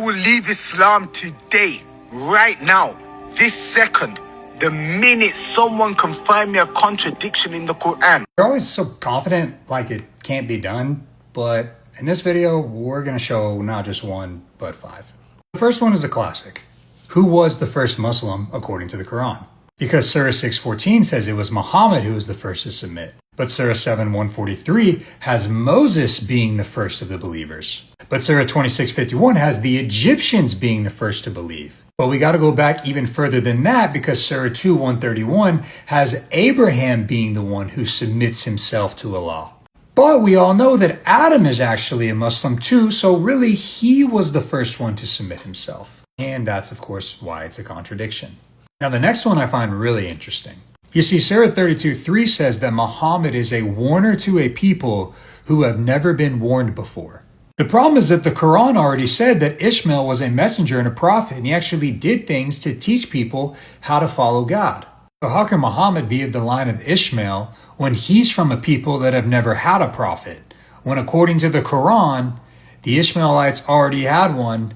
will leave Islam today, right now, this second, the minute someone can find me a contradiction in the Quran. You're always so confident like it can't be done, but in this video, we're going to show not just one, but 5. The first one is a classic. Who was the first Muslim according to the Quran? Because Surah 6:14 says it was Muhammad who was the first to submit. But Surah 7:143 has Moses being the first of the believers. But Surah 26:51 has the Egyptians being the first to believe. But we got to go back even further than that because Surah 2:131 has Abraham being the one who submits himself to Allah. But we all know that Adam is actually a Muslim too, so really he was the first one to submit himself. And that's of course why it's a contradiction. Now the next one I find really interesting. You see, Surah 32:3 says that Muhammad is a warner to a people who have never been warned before. The problem is that the Quran already said that Ishmael was a messenger and a prophet, and he actually did things to teach people how to follow God. So how can Muhammad be of the line of Ishmael when he's from a people that have never had a prophet? When according to the Quran, the Ishmaelites already had one,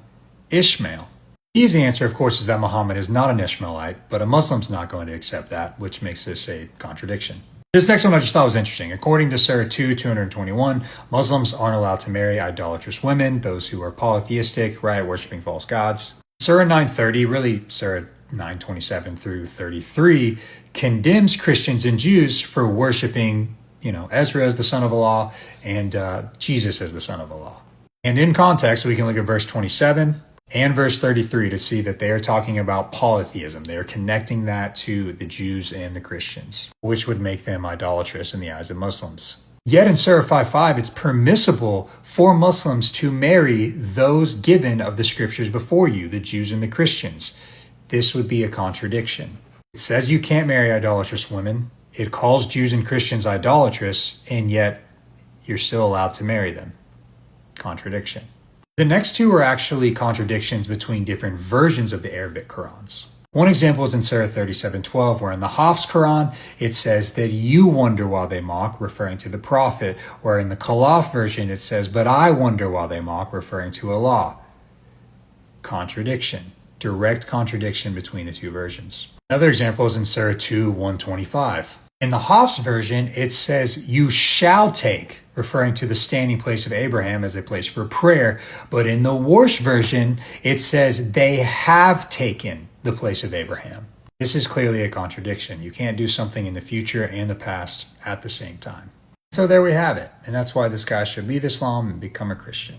Ishmael. The easy answer, of course, is that Muhammad is not an Ishmaelite, but a Muslim's not going to accept that, which makes this a contradiction. This next one I just thought was interesting. According to Surah 2:221, Muslims aren't allowed to marry idolatrous women, those who are polytheistic, right, worshipping false gods. Surah 9:30, really Surah 9:27 through 33, condemns Christians and Jews for worshipping, Ezra as the son of Allah and Jesus as the son of Allah. And in context, we can look at verse 27 and verse 33 to see that they are talking about polytheism. They are connecting that to the Jews and the Christians, which would make them idolatrous in the eyes of Muslims. Yet in Surah 5:5, it's permissible for Muslims to marry those given of the scriptures before you, the Jews and the Christians. This would be a contradiction. It says you can't marry idolatrous women. It calls Jews and Christians idolatrous, and yet you're still allowed to marry them. Contradiction. The next two are actually contradictions between different versions of the Arabic Qurans. One example is in Surah 37:12, where in the Hafs Quran, it says that you wonder while they mock, referring to the Prophet, where in the Khalaf version, it says, but I wonder while they mock, referring to Allah. Contradiction. Direct contradiction between the two versions. Another example is in Surah 2:125. In the Hafs version, it says, you shall take, referring to the standing place of Abraham as a place for prayer. But in the Warsh version, it says, they have taken the place of Abraham. This is clearly a contradiction. You can't do something in the future and the past at the same time. So there we have it. And that's why this guy should leave Islam and become a Christian.